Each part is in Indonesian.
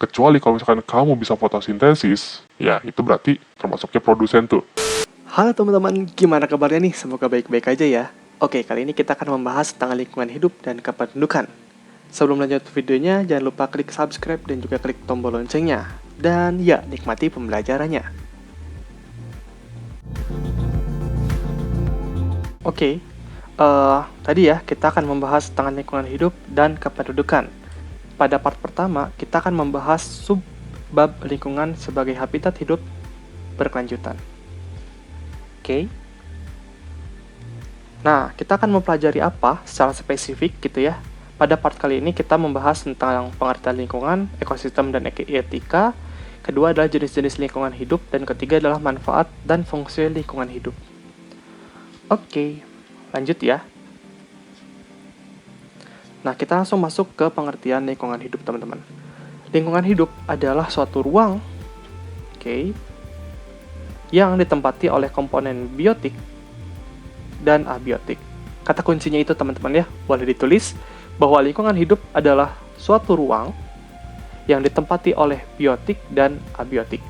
Kecuali kalau misalkan kamu bisa fotosintesis, ya itu berarti termasuknya produsen tuh. Halo teman-teman, gimana kabarnya nih? Semoga baik-baik aja ya. Oke, kali ini kita akan membahas tentang lingkungan hidup dan kependudukan. Sebelum lanjut videonya, jangan lupa klik subscribe dan juga klik tombol loncengnya. Dan ya, nikmati pembelajarannya. Oke, tadi ya kita akan membahas tentang lingkungan hidup dan kependudukan. Pada part pertama, kita akan membahas subbab lingkungan sebagai habitat hidup berkelanjutan. Oke. Nah, kita akan mempelajari apa secara spesifik gitu ya. Pada part kali ini kita membahas tentang pengertian lingkungan, ekosistem, dan etika. Kedua adalah jenis-jenis lingkungan hidup, dan ketiga adalah manfaat dan fungsi lingkungan hidup. Oke, lanjut ya. Nah, kita langsung masuk ke pengertian lingkungan hidup, teman-teman. Lingkungan hidup adalah suatu ruang, yang ditempati oleh komponen biotik dan abiotik. Kata kuncinya itu, teman-teman ya, boleh ditulis bahwa lingkungan hidup adalah suatu ruang yang ditempati oleh biotik dan abiotik.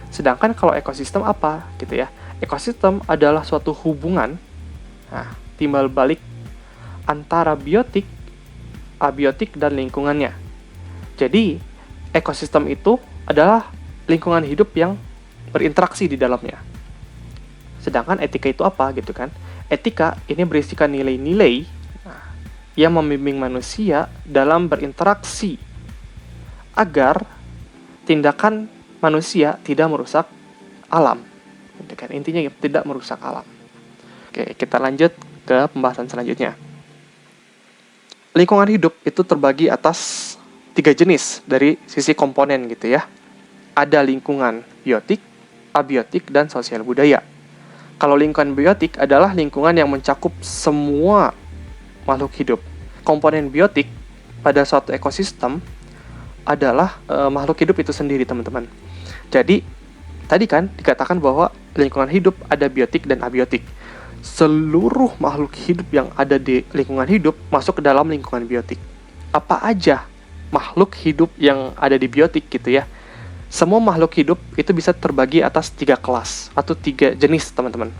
Sedangkan kalau ekosistem apa gitu ya? Ekosistem adalah suatu hubungan timbal balik antara biotik, abiotik, dan lingkungannya. Jadi, ekosistem itu adalah lingkungan hidup yang berinteraksi di dalamnya. Sedangkan etika itu apa gitu kan? Etika ini berisikan nilai-nilai yang membimbing manusia dalam berinteraksi agar tindakan manusia tidak merusak alam. Gitu kan? Intinya tidak merusak alam. Oke, kita lanjut ke pembahasan selanjutnya. Lingkungan hidup itu terbagi atas 3 jenis dari sisi komponen gitu ya. Ada lingkungan biotik, abiotik, dan sosial budaya. Kalau lingkungan biotik adalah lingkungan yang mencakup semua makhluk hidup. Komponen biotik pada suatu ekosistem adalah makhluk hidup itu sendiri, teman-teman. Jadi, tadi kan dikatakan bahwa lingkungan hidup ada biotik dan abiotik. Seluruh makhluk hidup yang ada di lingkungan hidup masuk ke dalam lingkungan biotik. Apa aja makhluk hidup yang ada di biotik gitu ya? Semua makhluk hidup itu bisa terbagi atas 3 kelas atau 3 jenis, teman-teman.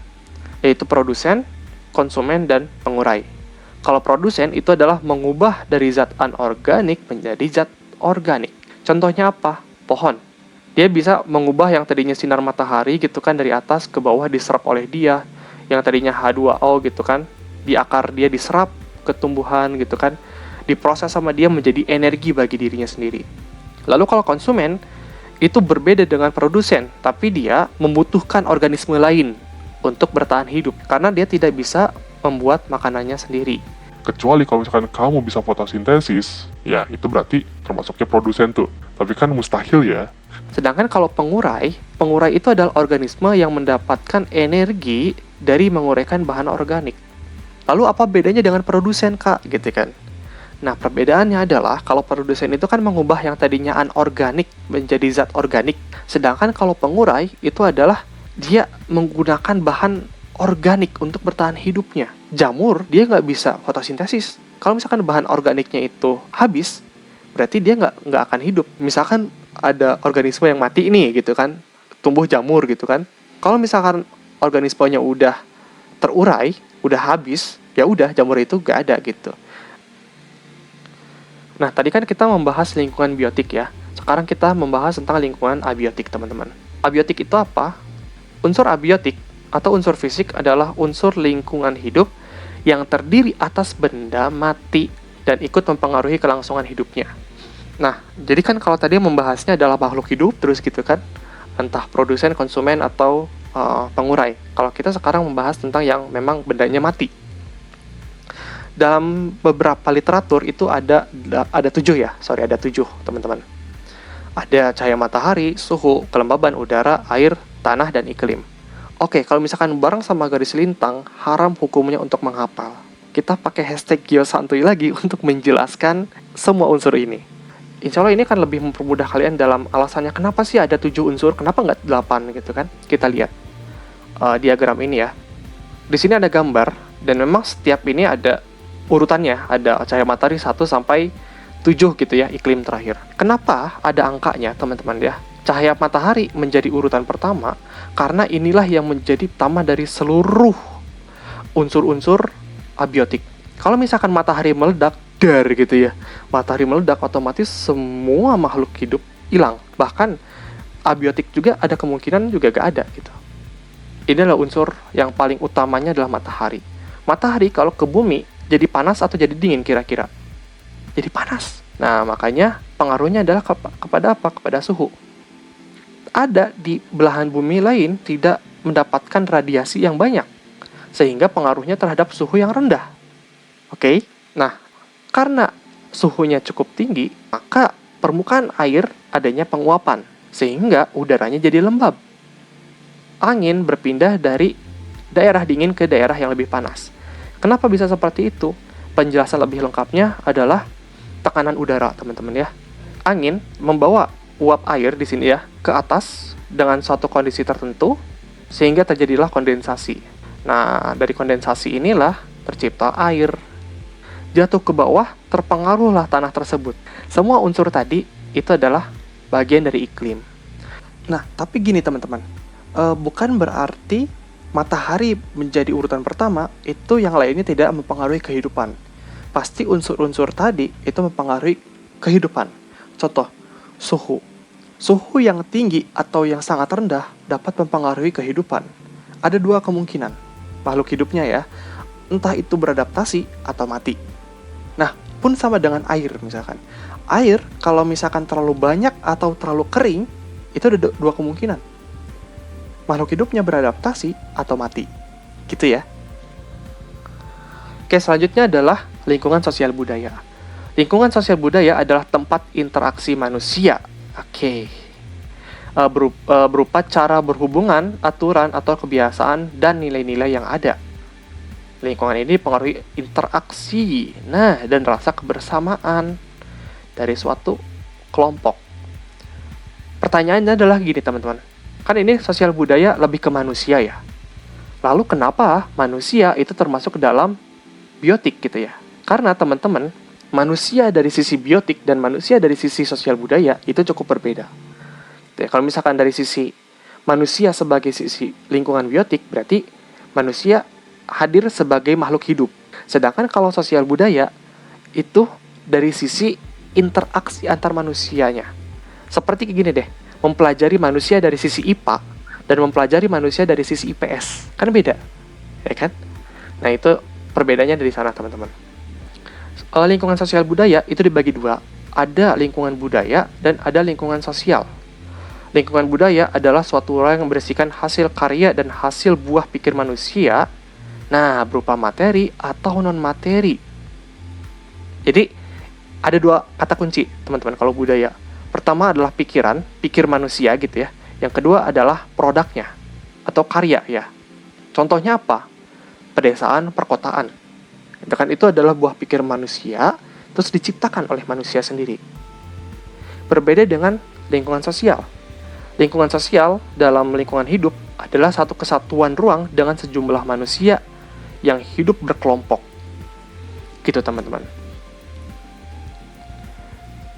Yaitu produsen, konsumen, dan pengurai. Kalau produsen itu adalah mengubah dari zat anorganik menjadi zat organik. Contohnya apa? Pohon. Dia bisa mengubah yang tadinya sinar matahari gitu kan dari atas ke bawah diserap oleh dia. Yang tadinya H2O gitu kan, di akar dia diserap ke tumbuhan gitu kan, diproses sama dia menjadi energi bagi dirinya sendiri. Lalu kalau konsumen, itu berbeda dengan produsen, tapi dia membutuhkan organisme lain untuk bertahan hidup, karena dia tidak bisa membuat makanannya sendiri. Kecuali kalau misalkan kamu bisa fotosintesis, ya itu berarti termasuknya produsen tuh. Tapi kan mustahil ya. Sedangkan kalau pengurai itu adalah organisme yang mendapatkan energi dari menguraikan bahan organik. Lalu apa bedanya dengan produsen, Kak? Gitu kan. Nah, perbedaannya adalah kalau produsen itu kan mengubah yang tadinya anorganik menjadi zat organik. Sedangkan kalau pengurai itu adalah dia menggunakan bahan organik untuk bertahan hidupnya. Jamur, dia nggak bisa fotosintesis. Kalau misalkan bahan organiknya itu habis, berarti dia nggak akan hidup. Misalkan ada organisme yang mati ini gitu kan, tumbuh jamur gitu kan. Kalau misalkan organismenya udah terurai, udah habis, ya udah jamur itu nggak ada gitu. Nah, tadi kan kita membahas lingkungan biotik ya. Sekarang kita membahas tentang lingkungan abiotik, teman-teman. Abiotik itu apa? Unsur abiotik atau unsur fisik adalah unsur lingkungan hidup yang terdiri atas benda mati dan ikut mempengaruhi kelangsungan hidupnya. Nah, jadi kan kalau tadi membahasnya adalah makhluk hidup terus gitu kan, entah produsen, konsumen, atau pengurai. Kalau kita sekarang membahas tentang yang memang bendanya mati. Dalam beberapa literatur itu ada 7 teman-teman. Ada cahaya matahari, suhu, kelembaban udara, air, tanah, dan iklim. Oke, kalau misalkan bareng sama garis lintang, haram hukumnya untuk menghafal. Kita pakai hashtag Geosantuy lagi untuk menjelaskan semua unsur ini. Insya Allah ini kan lebih mempermudah kalian dalam alasannya kenapa sih ada 7 unsur, kenapa nggak 8 gitu kan. Kita lihat diagram ini ya. Di sini ada gambar, dan memang setiap ini ada urutannya, ada cahaya matahari 1 sampai 7 gitu ya, iklim terakhir. Kenapa ada angkanya, teman-teman ya? Cahaya matahari menjadi urutan pertama, karena inilah yang menjadi pertama dari seluruh unsur-unsur abiotik. Kalau misalkan matahari meledak, dar gitu ya. Matahari meledak, otomatis semua makhluk hidup hilang. Bahkan abiotik juga ada kemungkinan juga gak ada gitu. Ini adalah unsur yang paling utamanya adalah matahari. Matahari kalau ke bumi jadi panas atau jadi dingin kira-kira? Jadi panas. Nah, makanya pengaruhnya adalah kepada apa? Kepada suhu. Ada di belahan bumi lain tidak mendapatkan radiasi yang banyak, sehingga pengaruhnya terhadap suhu yang rendah. Oke? Nah, karena suhunya cukup tinggi, maka permukaan air adanya penguapan, sehingga udaranya jadi lembab. Angin berpindah dari daerah dingin ke daerah yang lebih panas. Kenapa bisa seperti itu? Penjelasan lebih lengkapnya adalah tekanan udara, teman-teman ya. Angin membawa uap air di sini ya ke atas dengan suatu kondisi tertentu sehingga terjadilah kondensasi. Nah, dari kondensasi inilah tercipta air. Jatuh ke bawah, terpengaruhlah tanah tersebut. Semua unsur tadi itu adalah bagian dari iklim. Nah, tapi gini teman-teman, bukan berarti matahari menjadi urutan pertama, itu yang lainnya tidak mempengaruhi kehidupan. Pasti unsur-unsur tadi itu mempengaruhi kehidupan. Contoh, suhu. Suhu yang tinggi atau yang sangat rendah dapat mempengaruhi kehidupan. Ada dua kemungkinan makhluk hidupnya ya, entah itu beradaptasi atau mati. Nah, pun sama dengan air misalkan. Air kalau misalkan terlalu banyak atau terlalu kering, itu ada dua kemungkinan. Makhluk hidupnya beradaptasi atau mati. Gitu ya. Oke, selanjutnya adalah lingkungan sosial budaya. Lingkungan sosial budaya adalah tempat interaksi manusia. Oke. Berupa cara berhubungan, aturan atau kebiasaan dan nilai-nilai yang ada. Lingkungan ini pengaruhi interaksi, dan rasa kebersamaan dari suatu kelompok. Pertanyaannya adalah gini teman-teman. Kan ini sosial budaya lebih ke manusia ya. Lalu kenapa manusia itu termasuk ke dalam biotik gitu ya? Karena teman-teman, manusia dari sisi biotik dan manusia dari sisi sosial budaya itu cukup berbeda. Kalau misalkan dari sisi manusia sebagai sisi lingkungan biotik, berarti manusia hadir sebagai makhluk hidup. Sedangkan kalau sosial budaya, itu dari sisi interaksi antar manusianya. Seperti gini deh, mempelajari manusia dari sisi IPA dan mempelajari manusia dari sisi IPS. Kan beda, ya kan? Nah, itu perbedaannya dari sana, teman-teman. Lingkungan sosial budaya itu dibagi dua. Ada lingkungan budaya dan ada lingkungan sosial. Lingkungan budaya adalah suatu ruang yang membersihkan hasil karya dan hasil buah pikir manusia, berupa materi atau non-materi. Jadi, ada dua kata kunci, teman-teman, kalau budaya. Pertama adalah pikiran, pikir manusia gitu ya. Yang kedua adalah produknya, atau karya ya. Contohnya apa? Pedesaan, perkotaan. Itu adalah buah pikir manusia, terus diciptakan oleh manusia sendiri. Berbeda dengan lingkungan sosial. Lingkungan sosial dalam lingkungan hidup adalah satu kesatuan ruang dengan sejumlah manusia yang hidup berkelompok. Gitu teman-teman.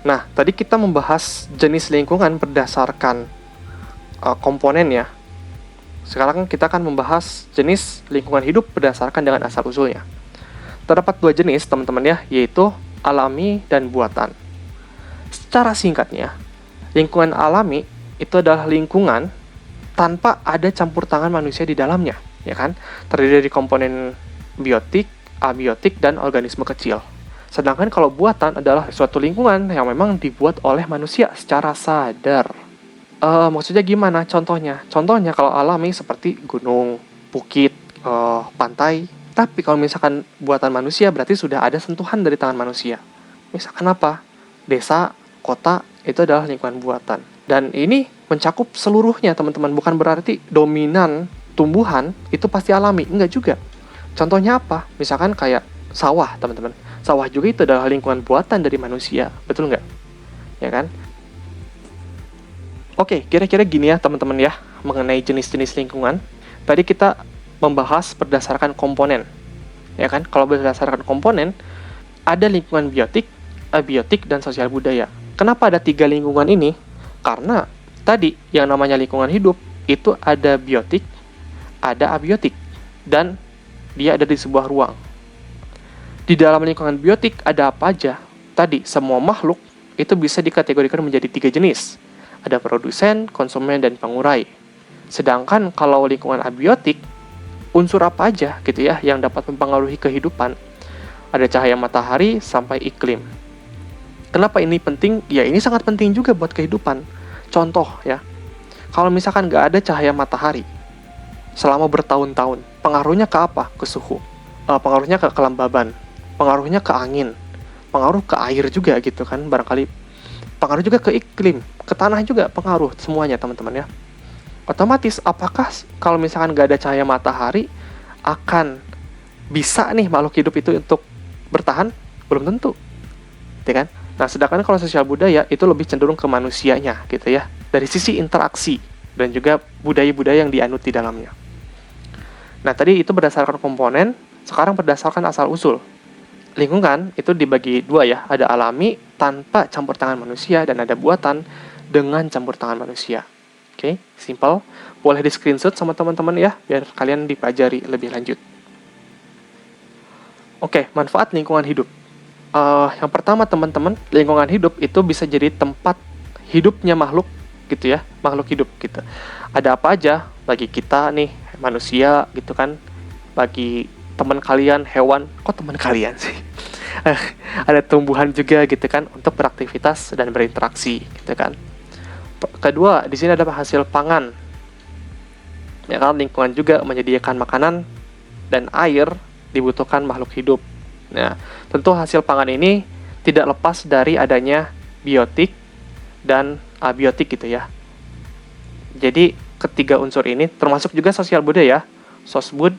Nah, tadi kita membahas jenis lingkungan berdasarkan komponen ya. Sekarang kita akan membahas jenis lingkungan hidup berdasarkan dengan asal-usulnya. Terdapat dua jenis, teman-teman ya, yaitu alami dan buatan. Secara singkatnya, lingkungan alami itu adalah lingkungan tanpa ada campur tangan manusia di dalamnya, ya kan? Terdiri dari komponen biotik, abiotik, dan organisme kecil. Sedangkan kalau buatan adalah suatu lingkungan yang memang dibuat oleh manusia secara sadar. Maksudnya gimana contohnya? Contohnya kalau alami seperti gunung, bukit, pantai. Tapi kalau misalkan buatan manusia berarti sudah ada sentuhan dari tangan manusia. Misalkan apa? Desa, kota, itu adalah lingkungan buatan. Dan ini mencakup seluruhnya teman-teman. Bukan berarti dominan tumbuhan itu pasti alami. Enggak juga. Contohnya apa? Misalkan kayak sawah teman-teman. Sawah juga itu adalah lingkungan buatan dari manusia. Betul nggak? Ya kan? Oke, kira-kira gini ya teman-teman ya. Mengenai jenis-jenis lingkungan. Tadi kita membahas berdasarkan komponen. Ya kan? Kalau berdasarkan komponen, ada lingkungan biotik, abiotik, dan sosial budaya. Kenapa ada 3 lingkungan ini? Karena tadi yang namanya lingkungan hidup itu ada biotik, ada abiotik, dan dia ada di sebuah ruang. Di dalam lingkungan biotik ada apa aja? Tadi, semua makhluk itu bisa dikategorikan menjadi 3 jenis. Ada produsen, konsumen, dan pengurai. Sedangkan kalau lingkungan abiotik, unsur apa aja gitu ya yang dapat mempengaruhi kehidupan? Ada cahaya matahari sampai iklim. Kenapa ini penting? Ya ini sangat penting juga buat kehidupan. Contoh ya, kalau misalkan nggak ada cahaya matahari selama bertahun-tahun, pengaruhnya ke apa? Ke suhu. Pengaruhnya ke kelembaban, pengaruhnya ke angin, pengaruh ke air juga gitu kan, barangkali pengaruh juga ke iklim, ke tanah juga pengaruh, semuanya teman-teman ya. Otomatis apakah kalau misalkan nggak ada cahaya matahari akan bisa nih makhluk hidup itu untuk bertahan? Belum tentu, ya kan? Nah, sedangkan kalau sosial budaya itu lebih cenderung ke manusianya gitu ya, dari sisi interaksi dan juga budaya-budaya yang dianut di dalamnya. Nah, tadi itu berdasarkan komponen, sekarang berdasarkan asal-usul. Lingkungan itu dibagi 2 ya, ada alami tanpa campur tangan manusia dan ada buatan dengan campur tangan manusia. Oke, simple. Boleh di screenshot sama teman-teman ya, biar kalian dipelajari lebih lanjut. Oke, manfaat lingkungan hidup. Yang pertama teman-teman, lingkungan hidup itu bisa jadi tempat hidupnya makhluk gitu ya, makhluk hidup gitu. Ada apa aja bagi kita nih manusia gitu kan, bagi teman kalian hewan, kok teman kalian sih? Ada tumbuhan juga gitu kan untuk beraktivitas dan berinteraksi gitu kan. Kedua, di sini ada hasil pangan. Ya kan, lingkungan juga menyediakan makanan dan air dibutuhkan makhluk hidup. Nah, tentu hasil pangan ini tidak lepas dari adanya biotik dan abiotik gitu ya. Jadi, ketiga unsur ini termasuk juga sosial budaya, sosbud,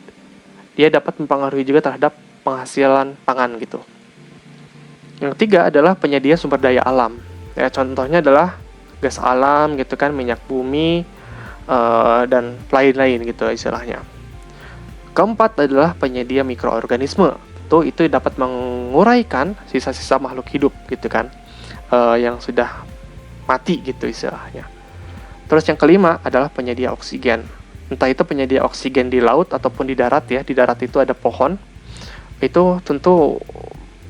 dia dapat mempengaruhi juga terhadap penghasilan pangan gitu. Yang ketiga adalah penyedia sumber daya alam. Ya, contohnya adalah gas alam gitu kan, minyak bumi, dan lain-lain gitu istilahnya. Keempat adalah penyedia mikroorganisme. Itu dapat menguraikan sisa-sisa makhluk hidup gitu kan, yang sudah mati gitu istilahnya. Terus yang kelima adalah penyedia oksigen. Entah itu penyedia oksigen di laut ataupun di darat ya. Di darat itu ada pohon. Itu tentu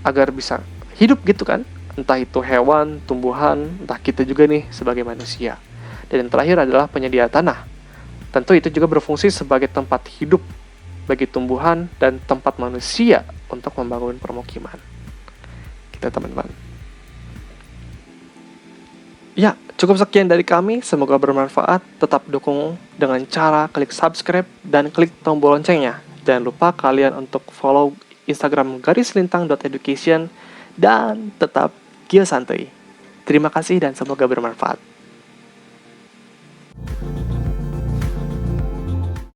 agar bisa hidup gitu kan. Entah itu hewan, tumbuhan, entah kita juga nih sebagai manusia. Dan yang terakhir adalah penyedia tanah. Tentu itu juga berfungsi sebagai tempat hidup bagi tumbuhan dan tempat manusia untuk membangun permukiman. Kita teman-teman. Ya, cukup sekian dari kami. Semoga bermanfaat. Tetap dukung dengan cara klik subscribe dan klik tombol loncengnya. Jangan lupa kalian untuk follow Instagram _lintang.education dan tetap Gio Santuy. Terima kasih dan semoga bermanfaat.